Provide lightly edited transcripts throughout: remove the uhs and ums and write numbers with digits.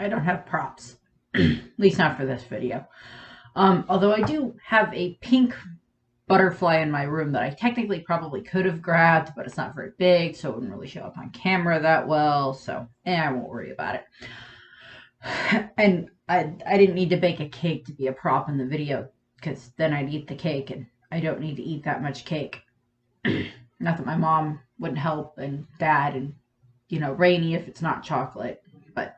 I don't have props. At least not for this video. Although I do have a pink butterfly in my room that I technically probably could have grabbed, but it's not very big, so it wouldn't really show up on camera that well, so I won't worry about it. And I didn't need to bake a cake to be a prop in the video, because then I'd eat the cake, and I don't need to eat that much cake. Not that my mom wouldn't help, and dad, and, Rainy if it's not chocolate. But,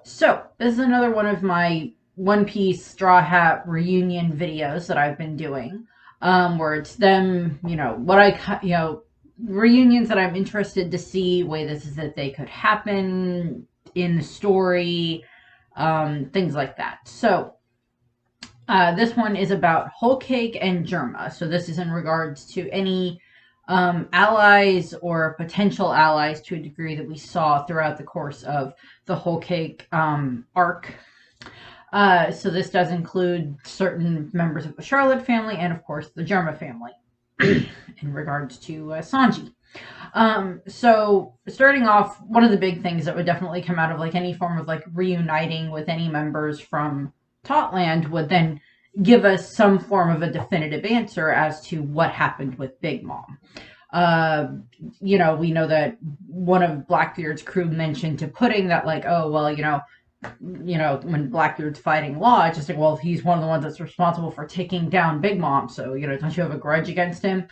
so, this is another one of my One Piece Straw Hat reunion videos that I've been doing, where it's them, reunions that I'm interested to see, ways that they could happen in the story, things like that. So, this one is about Whole Cake and Germa. So this is in regards to any allies or potential allies to a degree that we saw throughout the course of the Whole Cake arc. So this does include certain members of the Charlotte family and, of course, the Germa family in regards to Sanji. So starting off, one of the big things that would definitely come out of any form of reuniting with any members from Totland would then give us some form of a definitive answer as to what happened with Big Mom. We know that one of Blackbeard's crew mentioned to Pudding that when Blackbeard's fighting Law, it's just well, he's one of the ones that's responsible for taking down Big Mom, so, don't you have a grudge against him?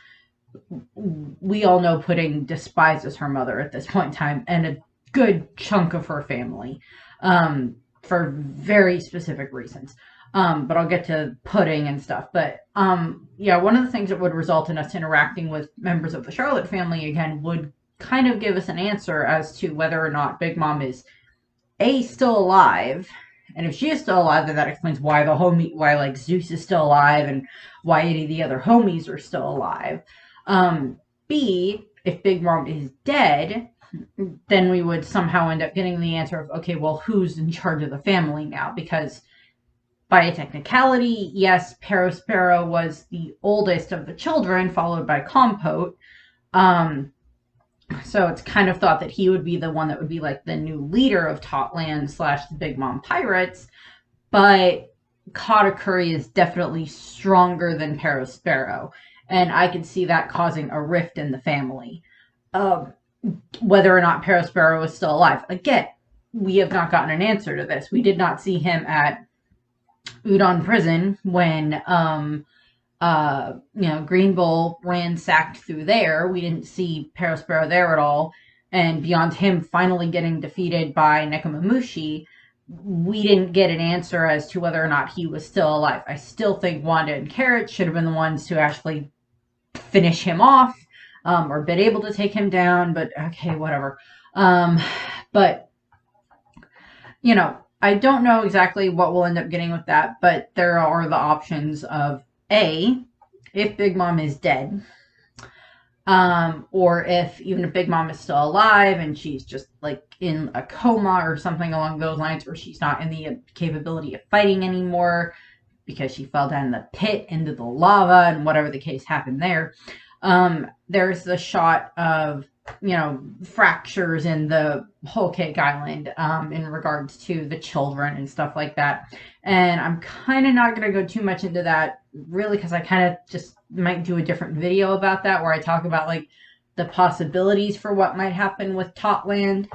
We all know Pudding despises her mother at this point in time, and a good chunk of her family, for very specific reasons. But I'll get to Pudding and stuff. But, one of the things that would result in us interacting with members of the Charlotte family again would kind of give us an answer as to whether or not Big Mom is still alive, and if she is still alive, then that explains why Zeus is still alive and why any of the other homies are still alive. B, if Big Mom is dead, then we would somehow end up getting the answer of, okay, well, who's in charge of the family now? Because by a technicality, yes, Perospero was the oldest of the children, followed by Compote. So it's kind of thought that he would be the one that would be the new leader of Totland / the Big Mom Pirates. But Katakuri is definitely stronger than Perospero. And I could see that causing a rift in the family. Whether or not Perospero is still alive. Again, we have not gotten an answer to this. We did not see him at Udon Prison when Green Bull ransacked through there. We didn't see Perospero there at all. And beyond him finally getting defeated by Nekomamushi, we didn't get an answer as to whether or not he was still alive. I still think Wanda and Carrot should have been the ones to actually finish him off, or been able to take him down, but okay, whatever. But, I don't know exactly what we'll end up getting with that, but there are the options of A, if Big Mom is dead, or even if Big Mom is still alive and she's just in a coma or something along those lines, or she's not in the capability of fighting anymore because she fell down the pit into the lava and whatever the case happened there. There's the shot of, fractures in the Whole Cake Island, in regards to the children and stuff like that. And I'm kind of not going to go too much into that, really, because I kind of just might do a different video about that, where I talk about, the possibilities for what might happen with Totland.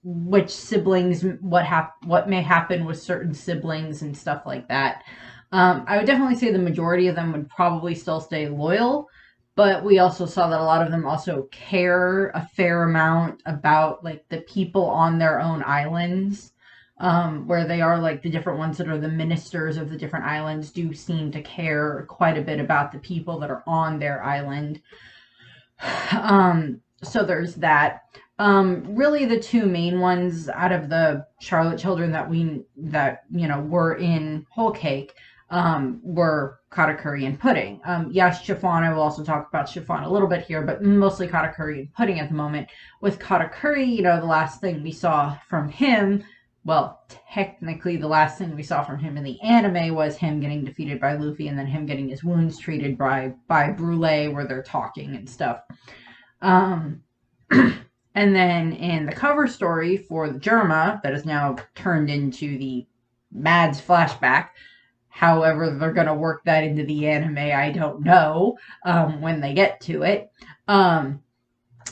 Which siblings, what may happen with certain siblings and stuff like that. I would definitely say the majority of them would probably still stay loyal, but we also saw that a lot of them also care a fair amount about the people on their own islands, where they are the different ones that are the ministers of the different islands do seem to care quite a bit about the people that are on their island. So there's that. Really the two main ones out of the Charlotte children that were in Whole Cake, were Katakuri and Pudding. Yes, Chiffon, I will also talk about Chiffon a little bit here, but mostly Katakuri and Pudding at the moment. With Katakuri, the last thing we saw from him, well, technically the last thing we saw from him in the anime was him getting defeated by Luffy and then him getting his wounds treated by Brule, where they're talking and stuff. And then in the cover story for the Germa, that is now turned into the Mads flashback. However, they're going to work that into the anime, I don't know when they get to it. And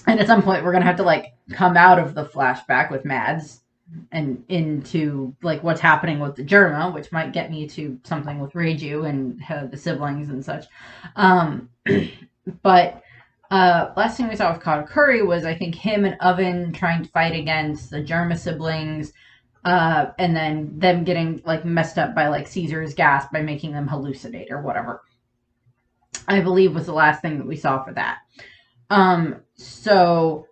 at some point, we're going to have to like come out of the flashback with Mads and into like what's happening with the Germa, which might get me to something with Reiju and the siblings and such. But last thing we saw with Katakuri was, I think, him and Oven trying to fight against the Germa siblings, and then them getting like messed up by like Caesar's gas by making them hallucinate or whatever. I believe was the last thing that we saw for that. So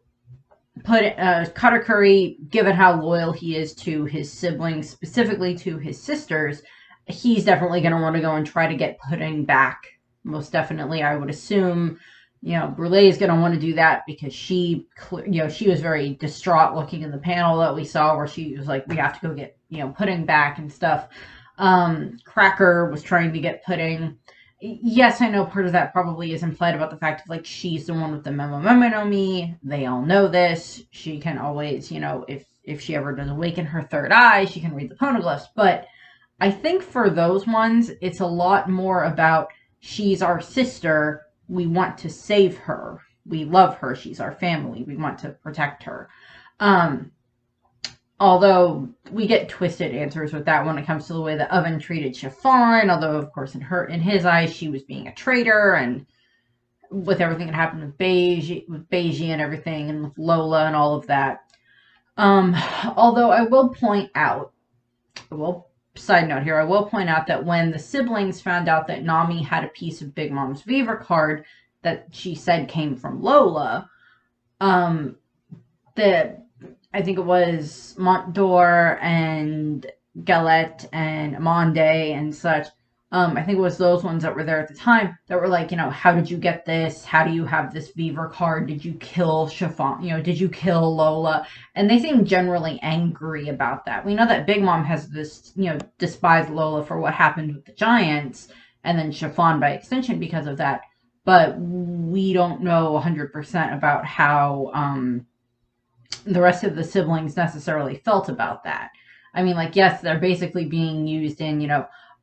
Katakuri, given how loyal he is to his siblings, specifically to his sisters, he's definitely going to want to go and try to get Pudding back. Most definitely, I would assume. Brulé is going to want to do that because she was very distraught looking in the panel that we saw where she was like, we have to go get, Pudding back and stuff. Cracker was trying to get Pudding. Yes, I know part of that probably is implied about the fact of like she's the one with the memo no mi. They all know this. She can always, if she ever does awaken her third eye, she can read the poneglyphs. But I think for those ones, it's a lot more about she's our sister. We want to save her. We love her. She's our family. We want to protect her. Although we get twisted answers with that when it comes to the way that Oven treated Chiffon, although of course in his eyes she was being a traitor, and with everything that happened with Beiji and everything, and with Lola and all of that. Although I will point out, side note here, I will point out that when the siblings found out that Nami had a piece of Big Mom's Viva card that she said came from Lola, I think it was Montdor and Galette and Amande and such. I think it was those ones that were there at the time that were like, how did you get this? How do you have this Viva card? Did you kill Chiffon? Did you kill Lola? And they seem generally angry about that. We know that Big Mom has this, despised Lola for what happened with the Giants, and then Chiffon by extension because of that. But we don't know 100% about how the rest of the siblings necessarily felt about that. I mean, like, yes, they're basically being used in,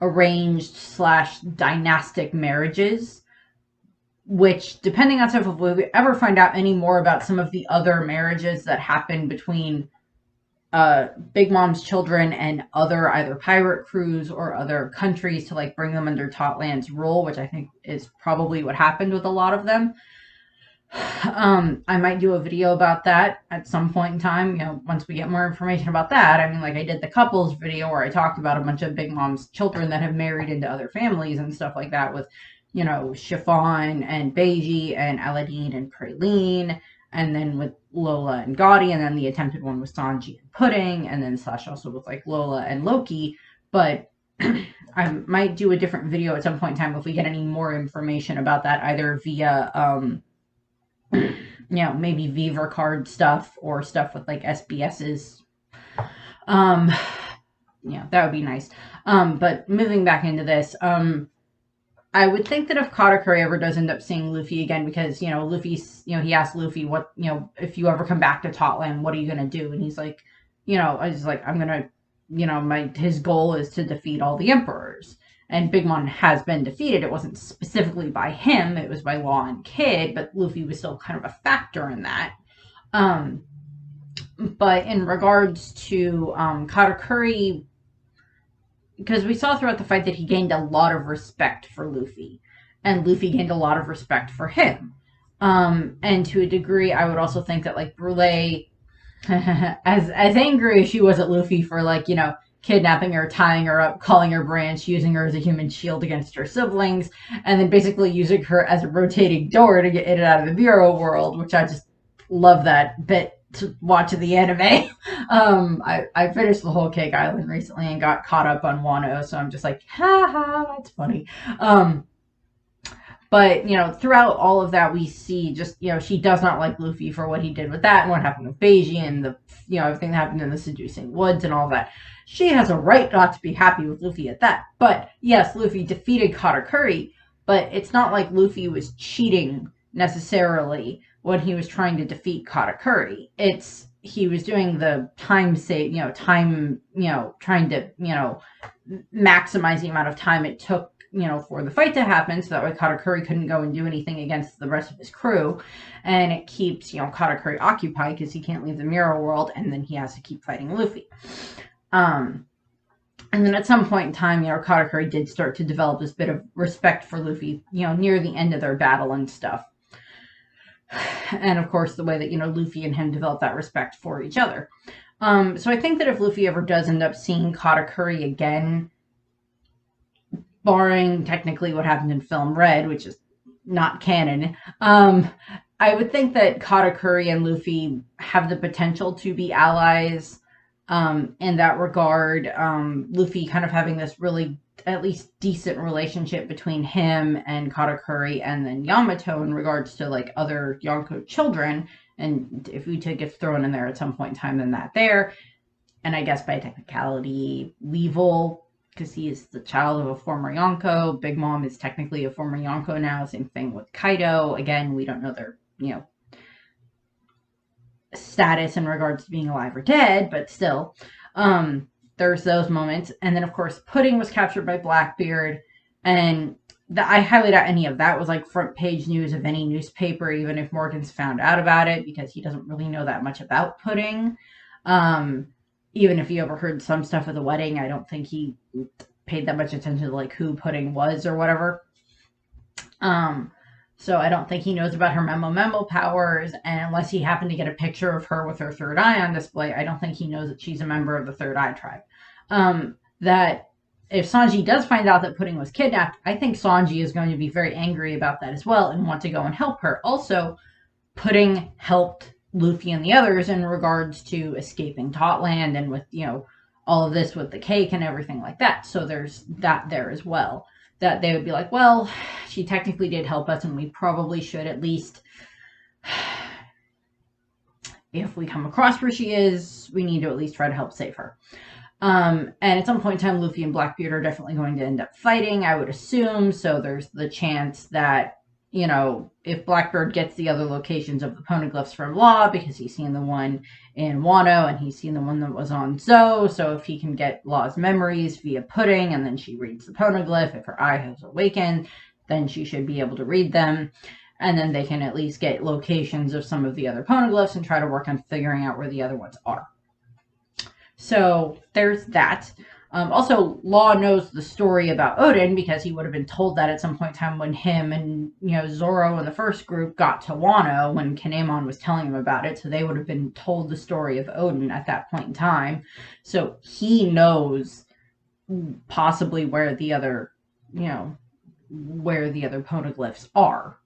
arranged / dynastic marriages, which, depending on if we ever find out any more about some of the other marriages that happen between Big Mom's children and other either pirate crews or other countries to like bring them under Totland's rule, which I think is probably what happened with a lot of them. I might do a video about that at some point in time, once we get more information about that. I mean, like I did the couples video where I talked about a bunch of Big Mom's children that have married into other families and stuff like that with, Chiffon and Beiji and Aladdin and Praline, and then with Lola and Gaudi, and then the attempted one with Sanji and Pudding, and then / also with like Lola and Loki. But I might do a different video at some point in time if we get any more information about that, either via maybe Viva card stuff or stuff with like SBSs. That would be nice. But moving back into this, I would think that if Katakuri ever does end up seeing Luffy again, because, Luffy's, he asked Luffy, what, if you ever come back to Totland, what are you going to do? And he's like, I'm going to, his goal is to defeat all the emperors. And Big Mom has been defeated. It wasn't specifically by him. It was by Law and Kid, but Luffy was still kind of a factor in that. But in regards to Katakuri, because we saw throughout the fight that he gained a lot of respect for Luffy, and Luffy gained a lot of respect for him. And to a degree, I would also think that like Brulé, as angry as she was at Luffy for like, kidnapping her, tying her up, calling her branch, using her as a human shield against her siblings, and then basically using her as a rotating door to get in and out of the Bureau world, which I just love that bit to watch in the anime. I finished the whole Cake Island recently and got caught up on Wano, so I'm just like, ha ha, that's funny. But, throughout all of that, we see just, she does not like Luffy for what he did with that and what happened with Beiji and the, everything that happened in the Seducing Woods and all that. She has a right not to be happy with Luffy at that. But, yes, Luffy defeated Katakuri, but it's not like Luffy was cheating necessarily when he was trying to defeat Katakuri. He was doing the time save, trying to, maximize the amount of time it took, for the fight to happen, so that way Katakuri couldn't go and do anything against the rest of his crew. And it keeps, Katakuri occupied because he can't leave the mirror world, and then he has to keep fighting Luffy. And then at some point in time, Katakuri did start to develop this bit of respect for Luffy, near the end of their battle and stuff. And of course, the way that, Luffy and him develop that respect for each other. So I think that if Luffy ever does end up seeing Katakuri again, barring technically what happened in Film Red, which is not canon, I would think that Katakuri and Luffy have the potential to be allies in that regard. Luffy kind of having this really, at least decent relationship between him and Katakuri, and then Yamato in regards to like other Yonko children. And if Uta gets thrown in there at some point in time, then that there. And I guess by technicality, Weevil, because he is the child of a former Yonko. Big Mom is technically a former Yonko now. Same thing with Kaido. Again, we don't know their, status in regards to being alive or dead, but still, there's those moments. And then, of course, Pudding was captured by Blackbeard, and I highly doubt any of that was like front page news of any newspaper, even if Morgan's found out about it, because he doesn't really know that much about Pudding. Even if he overheard some stuff at the wedding, I don't think he paid that much attention to like who Pudding was or whatever. So I don't think he knows about her memo powers, and unless he happened to get a picture of her with her third eye on display, I don't think he knows that she's a member of the Third Eye tribe. That if Sanji does find out that Pudding was kidnapped, I think Sanji is going to be very angry about that as well and want to go and help her. Also, Pudding helped Luffy and the others in regards to escaping Totland and with, all of this with the cake and everything like that. So there's that there as well. That they would be like, well, she technically did help us, and we probably should at least, if we come across where she is, we need to at least try to help save her. And at some point in time, Luffy and Blackbeard are definitely going to end up fighting, I would assume. So there's the chance that, if Blackbeard gets the other locations of the poneglyphs from Law, because he's seen the one in Wano and he's seen the one that was on Zoe. So if he can get Law's memories via Pudding, and then she reads the poneglyph, if her eye has awakened, then she should be able to read them. And then they can at least get locations of some of the other poneglyphs and try to work on figuring out where the other ones are. So there's that. Also, Law knows the story about Odin because he would have been told that at some point in time when him and, Zoro and the first group got to Wano when Kinemon was telling them about it. So they would have been told the story of Odin at that point in time. So he knows possibly where the other, poneglyphs are.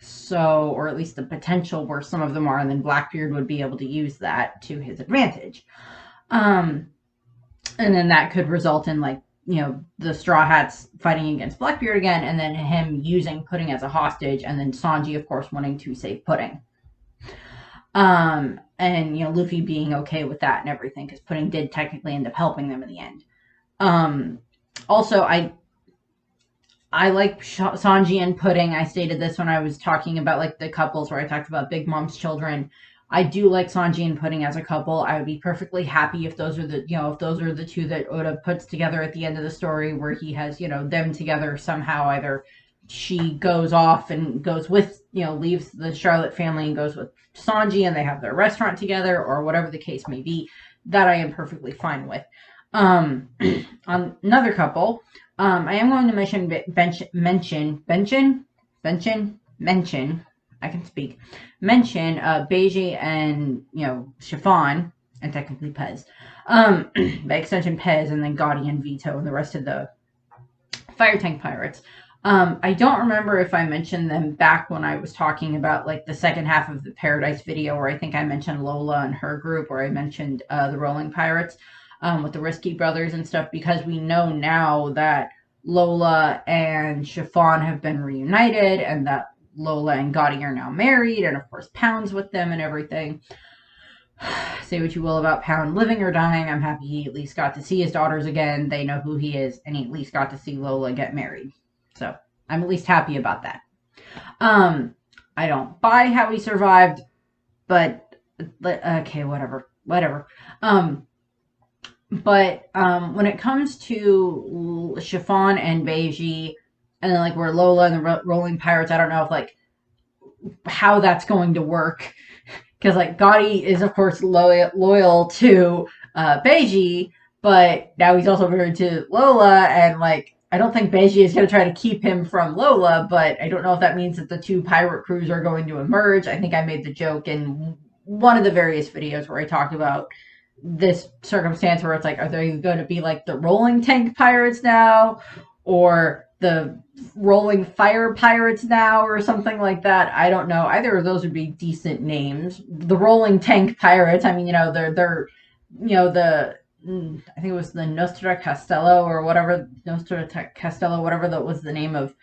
So, or at least the potential where some of them are, and then Blackbeard would be able to use that to his advantage. And then that could result in the Straw Hats fighting against Blackbeard again, and then him using Pudding as a hostage, and then Sanji, of course, wanting to save Pudding. And, Luffy being okay with that and everything, because Pudding did technically end up helping them in the end. Also, I like Sanji and Pudding. I stated this when I was talking about the couples where I talked about Big Mom's children. I do like Sanji and Pudding as a couple. I would be perfectly happy if those are the two that Oda puts together at the end of the story, where he has, them together somehow. Either she goes off and goes with, leaves the Charlotte family and goes with Sanji and they have their restaurant together, or whatever the case may be. That I am perfectly fine with. On another couple, I am going to mention Beiji and, Chiffon, and technically Pez. By extension Pez, and then Gotti and Vito and the rest of the Fire Tank Pirates. I don't remember if I mentioned them back when I was talking about the second half of the Paradise video, where I think I mentioned Lola and her group, where I mentioned the Rolling Pirates with the Risky Brothers and stuff, because we know now that Lola and Chiffon have been reunited, and that Lola and Gotti are now married, and of course Pound's with them and everything. Say what you will about Pound living or dying, I'm happy he at least got to see his daughters again. They know who he is, and he at least got to see Lola get married. So I'm at least happy about that. I don't buy how he survived, but okay, whatever. Um, but when it comes to Chiffon and Beiji, and then like where Lola and the Rolling Pirates, I don't know if like how that's going to work because like Gotti is of course loyal to Beiji, but now he's also married to Lola, and like I don't think Beiji is going to try to keep him from Lola, but I don't know if that means that the two pirate crews are going to emerge. I think I made the joke in one of the various videos where I talked about this circumstance where it's like, are they going to be like the rolling tank pirates now, or the rolling fire pirates now, or something like that? I don't know. Either of those would be decent names. The rolling tank pirates, I mean, they're the I think it was the Nostra Castello or whatever, Nostra Castello, whatever that was the name of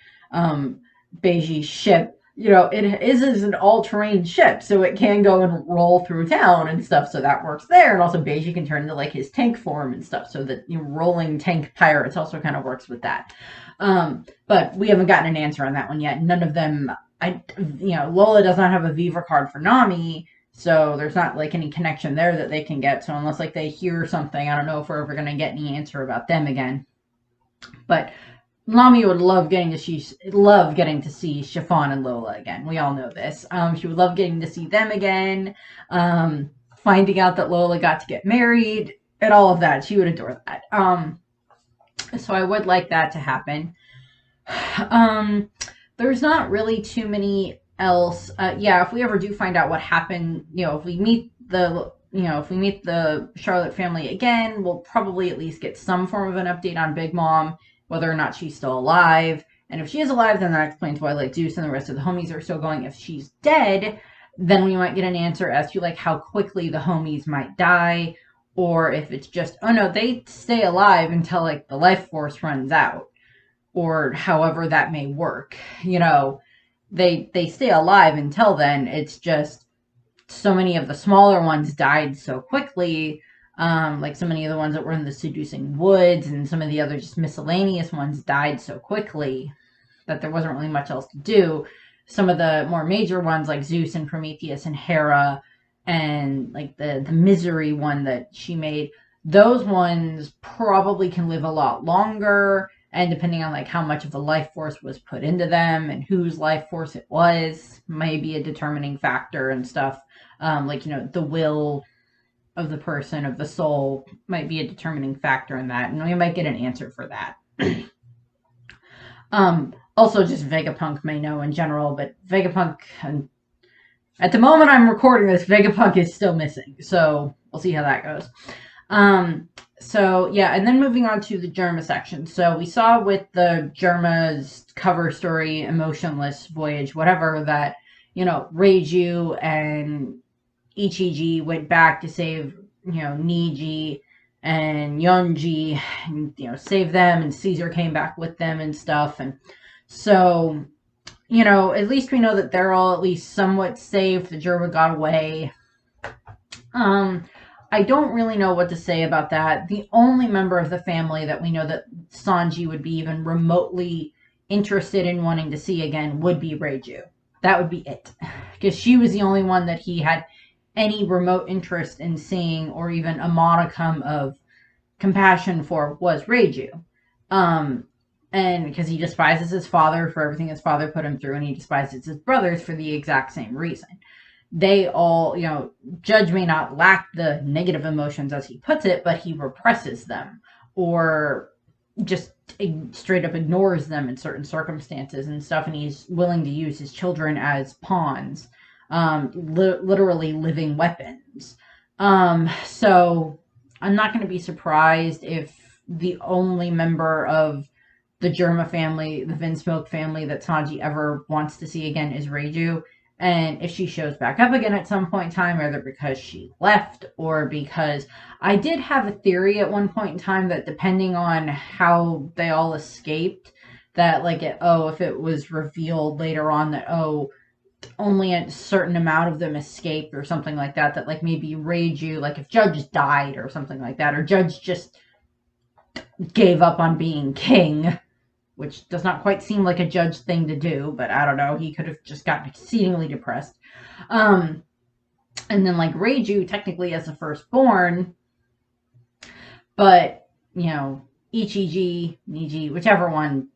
Beiji's ship. It is an all-terrain ship, so it can go and roll through town and stuff, so that works there. And also Beiji can turn into like his tank form and stuff, so that rolling tank pirates also kind of works with that. But we haven't gotten an answer on that one yet. None of them, Lola does not have a Viva card for Nami, so there's not like any connection there that they can get. So unless like they hear something, I don't know if we're ever going to get any answer about them again. But Nami would love getting to see Chiffon and Lola again. We all know this. She would love getting to see them again. Finding out that Lola got to get married and all of that. She would adore that. So I would like that to happen. There's not really too many else. If we ever do find out what happened, if we meet the Charlotte family again, we'll probably at least get some form of an update on Big Mom, whether or not she's still alive. And if she is alive, then that explains why like Zeus and the rest of the homies are still going. If she's dead, then we might get an answer as to like how quickly the homies might die, or if it's just, oh no, they stay alive until like the life force runs out, or however that may work. They stay alive until then. It's just so many of the smaller ones died so quickly. Like so many of the ones that were in the seducing woods and some of the other just miscellaneous ones died so quickly that there wasn't really much else to do. Some of the more major ones like Zeus and Prometheus and Hera and like the misery one that she made, those ones probably can live a lot longer, and depending on like how much of the life force was put into them and whose life force it was may be a determining factor and stuff. The will of the person, of the soul, might be a determining factor in that, and we might get an answer for that. Also, just Vegapunk may know in general, but Vegapunk, at the moment I'm recording this, Vegapunk is still missing, so we'll see how that goes. And then moving on to the Germa section. So we saw with the Germa's cover story, Emotionless Voyage, whatever, that, Reiju and Ichiji went back to save, Niji and Yonji, and, save them, and Caesar came back with them and stuff. And so, at least we know that they're all at least somewhat safe. The Germa got away. I don't really know what to say about that. The only member of the family that we know that Sanji would be even remotely interested in wanting to see again would be Reiju. That would be it. Because she was the only one that he had any remote interest in seeing, or even a modicum of compassion for, was Reiju. And because he despises his father for everything his father put him through, and he despises his brothers for the exact same reason. They all, Judge may not lack the negative emotions as he puts it, but he represses them, or just straight up ignores them in certain circumstances and stuff, and he's willing to use his children as pawns. Literally living weapons. So I'm not going to be surprised if the only member of the Germa family, the Vinsmoke family, that Sanji ever wants to see again is Reiju. And if she shows back up again at some point in time, either because she left or because I did have a theory at one point in time that depending on how they all escaped, that if it was revealed later on that, only a certain amount of them escaped or something like that, that maybe Reiju, if Judge died or something like that, or Judge just gave up on being king, which does not quite seem like a Judge thing to do, but I don't know. He could have just gotten exceedingly depressed. And then like Reiju technically as the firstborn, but Ichiji, Niji, whichever one,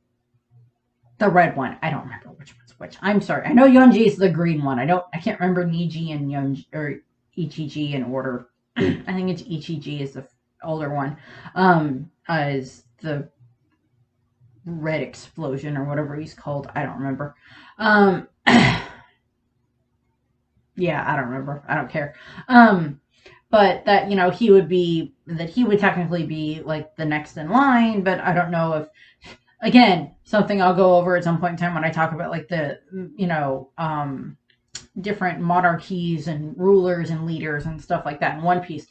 the red one. I don't remember which one's which. I'm sorry. I know Yonji is the green one. I can't remember Niji and Yonji or Ichiji in order. I think it's Ichiji is the older one. Is the red explosion or whatever he's called. I don't remember. Yeah, I don't remember. I don't care. But that he would technically be like the next in line, but I don't know if, again, something I'll go over at some point in time when I talk about like the different monarchies and rulers and leaders and stuff like that in One Piece.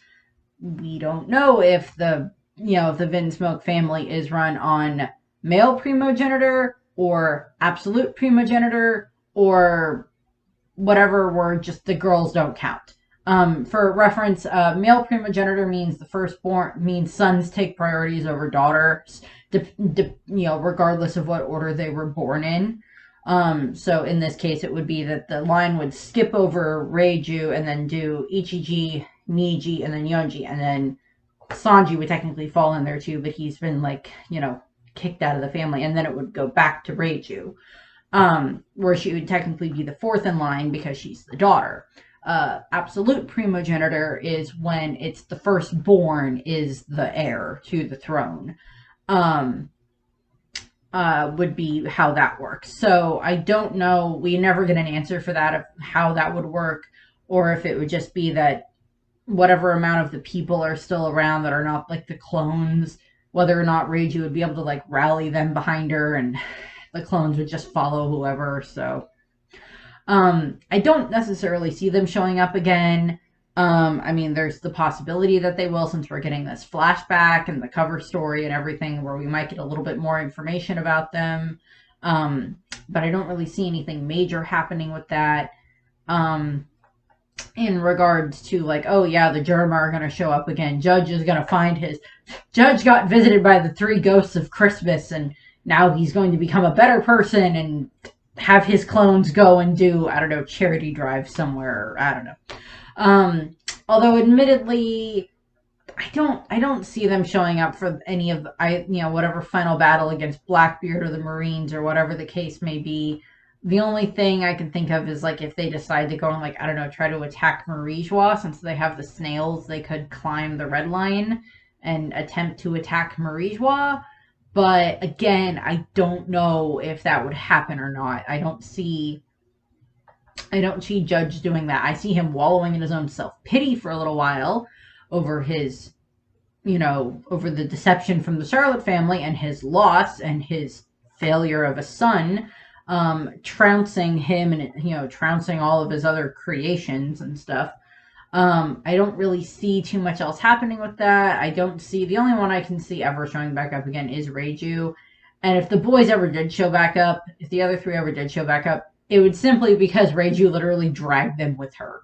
We don't know if the Vinsmoke family is run on male primogenitor or absolute primogenitor or whatever, where just the girls don't count. For reference, male primogenitor means the firstborn, means sons take priorities over daughters, regardless of what order they were born in. So in this case, it would be that the line would skip over Reiju and then do Ichiji, Niji, and then Yonji, and then Sanji would technically fall in there too, but he's been kicked out of the family, and then it would go back to Reiju, where she would technically be the fourth in line because she's the daughter. Absolute primogenitor is when it's the firstborn is the heir to the throne. Would be how that works. So I don't know. We never get an answer for that, of how that would work, or if it would just be that whatever amount of the people are still around that are not like the clones, whether or not Reiju would be able to like rally them behind her and the clones would just follow whoever. So I don't necessarily see them showing up again. I mean, there's the possibility that they will, since we're getting this flashback and the cover story and everything, where we might get a little bit more information about them. But I don't really see anything major happening with that. In regards to like, oh yeah, the Germa are going to show up again. Judge is going to find Judge got visited by the three ghosts of Christmas, and now he's going to become a better person and have his clones go and do, I don't know, charity drive somewhere. I don't know. Although admittedly, I don't see them showing up for any of whatever final battle against Blackbeard or the Marines or whatever the case may be. The only thing I can think of is like if they decide to go and like, I don't know, try to attack Marijois, since they have the snails, they could climb the red line and attempt to attack Marijois. But again, I don't know if that would happen or not. I don't see Judge doing that. I see him wallowing in his own self-pity for a little while over his, over the deception from the Charlotte family and his loss and his failure of a son, trouncing him and, trouncing all of his other creations and stuff. I don't really see too much else happening with that. The only one I can see ever showing back up again is Reiju. And if the boys ever did show back up, if the other three ever did show back up, it would simply because Reiju literally dragged them with her.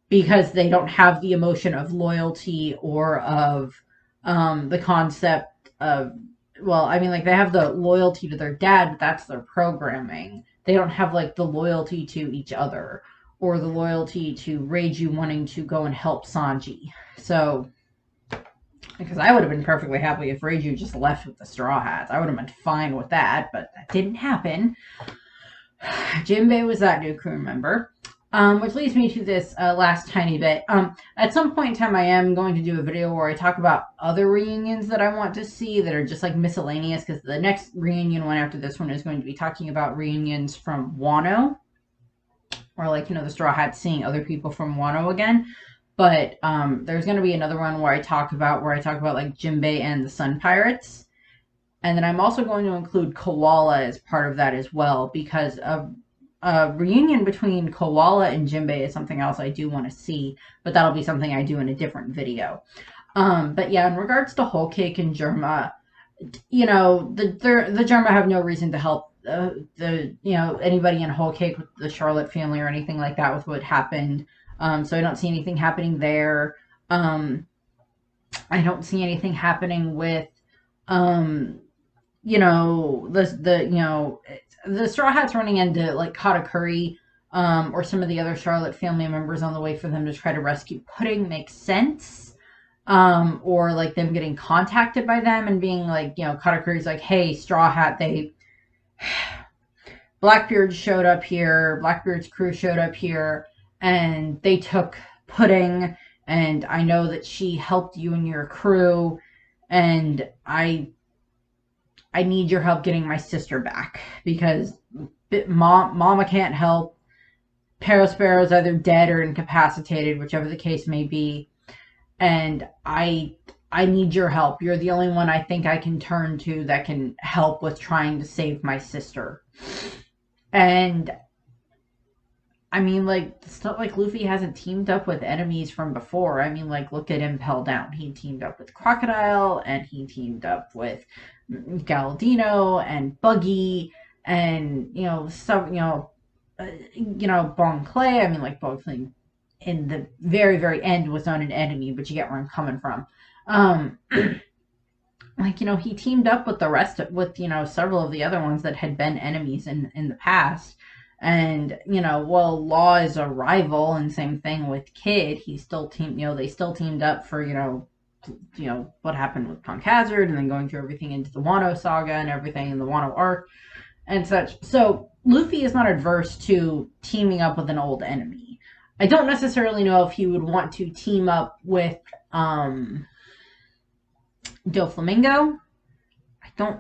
Because they don't have the emotion of loyalty or of the concept of, well, I mean, like, they have the loyalty to their dad, but that's their programming. They don't have, like, the loyalty to each other or the loyalty to Reiju wanting to go and help Sanji. So, because I would have been perfectly happy if Reiju just left with the Straw Hats. I would have been fine with that, but that didn't happen. Jinbei was that new crew member. Which leads me to this last tiny bit. At some point in time, I am going to do a video where I talk about other reunions that I want to see that are just like miscellaneous, because the next reunion one after this one is going to be talking about reunions from Wano. Or like, the Straw Hats seeing other people from Wano again. But there's going to be another one where I talk about like Jinbei and the Sun Pirates. And then I'm also going to include Koala as part of that as well, because a reunion between Koala and Jinbei is something else I do want to see, but that'll be something I do in a different video. But yeah, in regards to Whole Cake and Germa, the Germa have no reason to help anybody in Whole Cake with the Charlotte family or anything like that with what happened. So I don't see anything happening there. I don't see anything happening with the Straw Hats running into like Katakuri, or some of the other Charlotte family members on the way for them to try to rescue Pudding makes sense. Or like them getting contacted by them and being like, Katakuri's like, hey, Straw Hat, Blackbeard's crew showed up here, and they took Pudding, and I know that she helped you and your crew, and I need your help getting my sister back because Mama can't help. Parasparrow's either dead or incapacitated, whichever the case may be, and I need your help. You're the only one I think I can turn to that can help with trying to save my sister. And I mean, like, it's not like Luffy hasn't teamed up with enemies from before. I mean, like, look at Impel Down. He teamed up with Crocodile, and he teamed up with Galadino and Buggy, and Bon Clay. I mean, like, Bon Clay in the very, very end was not an enemy, but you get where I'm coming from. He teamed up with several of the other ones that had been enemies in the past. And, Law is a rival, and same thing with Kid. They still teamed up for, what happened with Punk Hazard, and then going through everything into the Wano saga and everything in the Wano arc and such. So, Luffy is not adverse to teaming up with an old enemy. I don't necessarily know if he would want to team up with, Doflamingo.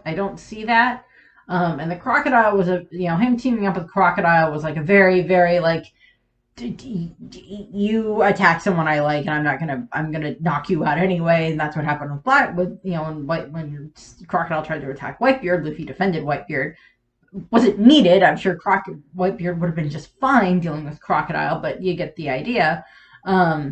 I don't see that. And the Crocodile was him teaming up with Crocodile was like a very, very like, you attack someone I like, and I'm gonna knock you out anyway. And that's what happened when Crocodile tried to attack Whitebeard. Luffy defended Whitebeard. Wasn't needed. I'm sure Whitebeard would have been just fine dealing with Crocodile, but you get the idea. That's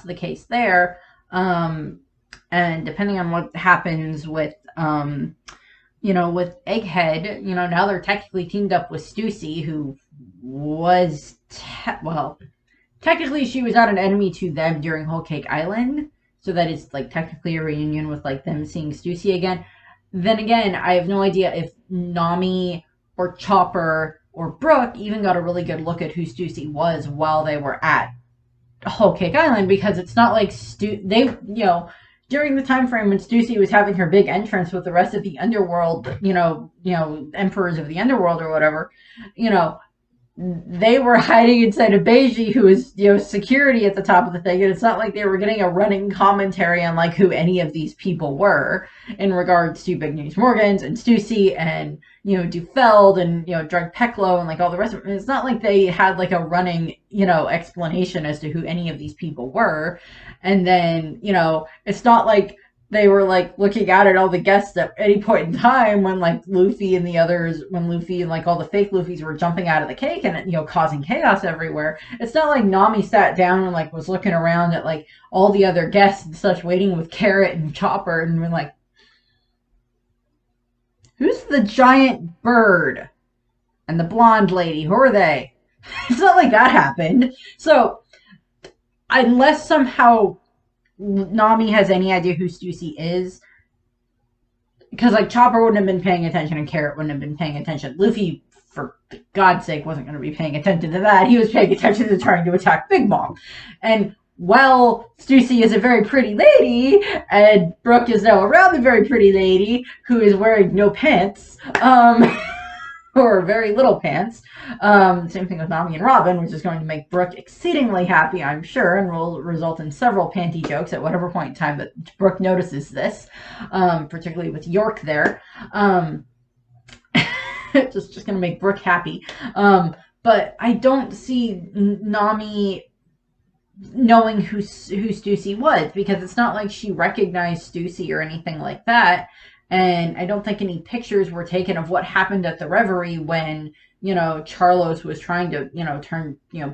the case there. And depending on what happens with with Egghead, now they're technically teamed up with Stussy, who was technically she was not an enemy to them during Whole Cake Island, so that is like technically a reunion with like them seeing Stussy again. Then again, I have no idea if Nami or Chopper or Brook even got a really good look at who Stussy was while they were at Whole Cake Island, because it's not like during the time frame when Stussy was having her big entrance with the rest of the underworld, emperors of the underworld or whatever, they were hiding inside of Beiji, who is, security at the top of the thing. And it's not like they were getting a running commentary on like who any of these people were in regards to Big News Morgans and Stussy and, Dufeld and, Drug Peklo and like all the rest of it. It's not like they had like a running, explanation as to who any of these people were. And then, it's not like they were like looking out at all the guests at any point in time when like Luffy and like all the fake Luffys were jumping out of the cake and causing chaos everywhere. It's not like Nami sat down and like was looking around at like all the other guests and such, waiting with Carrot and Chopper, and we're like, who's the giant bird and the blonde lady? Who are they? It's not like that happened. So unless somehow Nami has any idea who Stussy is, because like Chopper wouldn't have been paying attention and Carrot wouldn't have been paying attention. Luffy, for God's sake, wasn't going to be paying attention to that. He was paying attention to trying to attack Big Mom. And Stussy is a very pretty lady, and Brook is now around the very pretty lady who is wearing no pants, or very little pants. Same thing with Nami and Robin, which is going to make Brook exceedingly happy, I'm sure, and will result in several panty jokes at whatever point in time that Brook notices this, particularly with York there. Just going to make Brook happy. But I don't see Nami knowing who Stussy was, because it's not like she recognized Stussy or anything like that. And I don't think any pictures were taken of what happened at the Reverie when, Charlos was trying to,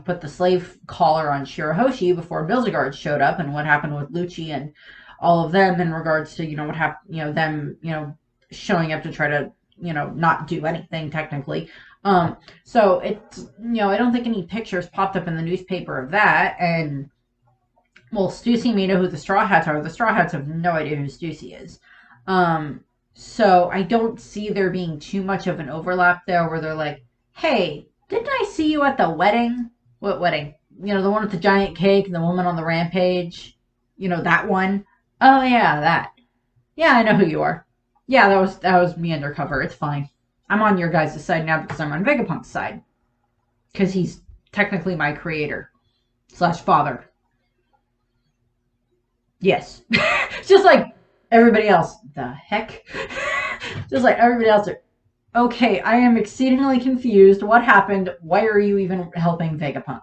put the slave collar on Shirahoshi before Bilzigard showed up, and what happened with Lucci and all of them in regards to, what happened, them, showing up to try to, not do anything technically. So it's, I don't think any pictures popped up in the newspaper of that. And, Stussy may know who the Straw Hats are. The Straw Hats have no idea who Stussy is. So I don't see there being too much of an overlap there where they're like, hey, didn't I see you at the wedding? What wedding? You know, the one with the giant cake and the woman on the rampage? You know, that one? Oh, yeah, that. Yeah, I know who you are. Yeah, that was me undercover. It's fine. I'm on your guys' side now because I'm on Vegapunk's side. Because he's technically my creator slash father. Yes. Just like everybody else. The heck? Just like everybody else. Okay, I am exceedingly confused. What happened? Why are you even helping Vegapunk?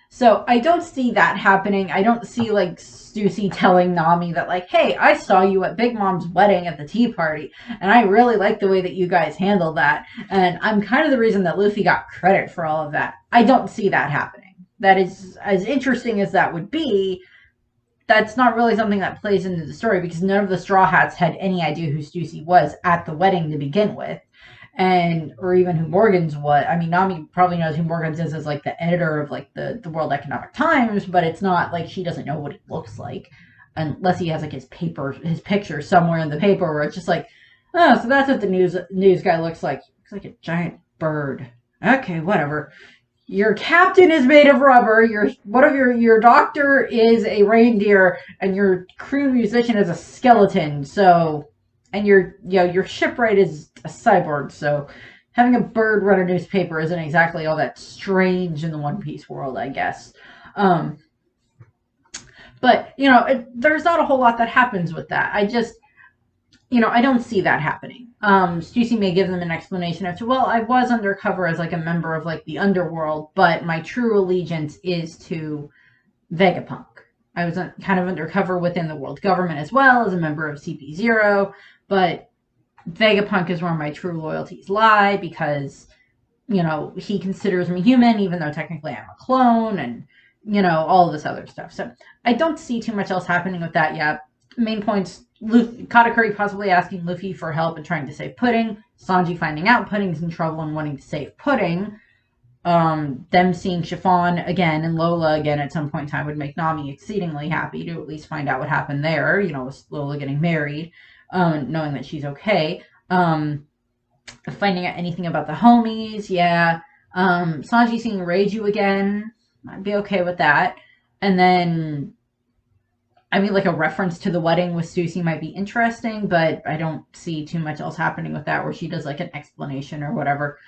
So I don't see that happening. I don't see like Stussy telling Nami that like, hey, I saw you at Big Mom's wedding at the tea party, and I really like the way that you guys handled that. And I'm kind of the reason that Luffy got credit for all of that. I don't see that happening. That is as interesting as that would be. That's not really something that plays into the story because none of the Straw Hats had any idea who Stussy was at the wedding to begin with, and or even who Morgans was. I mean, Nami probably knows who Morgans is as like the editor of like the World Economic Times, but it's not like she doesn't know what he looks like unless he has like his picture somewhere in the paper where it's just like, oh, so that's what the news guy looks like. He looks like a giant bird. Okay, whatever. Your captain is made of rubber. Your doctor is a reindeer, and your crew musician is a skeleton. So, and your shipwright is a cyborg. So, having a bird run a newspaper isn't exactly all that strange in the One Piece world, I guess. Um, but there's not a whole lot that happens with that. I don't see that happening. Stussy may give them an explanation as to, well, I was undercover as like a member of like the underworld, but my true allegiance is to Vegapunk. I was kind of undercover within the world government as well as a member of CP0, but Vegapunk is where my true loyalties lie because, he considers me human, even though technically I'm a clone, and, all of this other stuff. So I don't see too much else happening with that yet. Main points, Katakuri possibly asking Luffy for help and trying to save Pudding, Sanji finding out Pudding's in trouble and wanting to save Pudding, them seeing Chiffon again and Lola again at some point in time would make Nami exceedingly happy to at least find out what happened there, with Lola getting married, knowing that she's okay. Finding out anything about the homies, yeah. Sanji seeing Reiju again, I'd be okay with that. And then like a reference to the wedding with Stussy might be interesting, but I don't see too much else happening with that where she does like an explanation or whatever.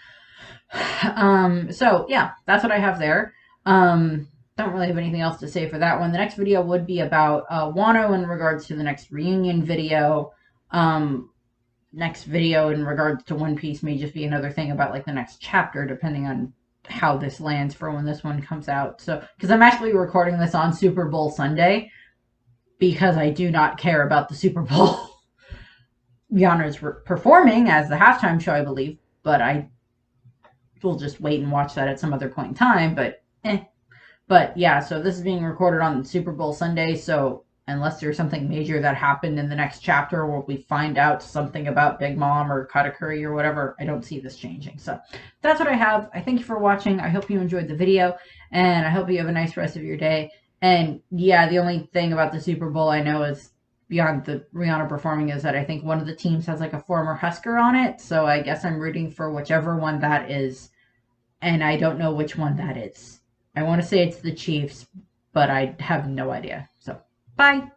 So yeah, that's what I have there. Don't really have anything else to say for that one. The next video would be about Wano in regards to the next reunion video. Next video in regards to One Piece may just be another thing about like the next chapter, depending on how this lands for when this one comes out. So, because I'm actually recording this on Super Bowl Sunday, because I do not care about the Super Bowl. Rihanna's performing as the halftime show, I believe, but I will just wait and watch that at some other point in time, But yeah, so this is being recorded on Super Bowl Sunday, so unless there's something major that happened in the next chapter where we find out something about Big Mom or Katakuri or whatever, I don't see this changing. So that's what I have. I thank you for watching. I hope you enjoyed the video, and I hope you have a nice rest of your day. And yeah, the only thing about the Super Bowl I know is beyond the Rihanna performing is that I think one of the teams has like a former Husker on it. So I guess I'm rooting for whichever one that is. And I don't know which one that is. I want to say it's the Chiefs, but I have no idea. So, bye.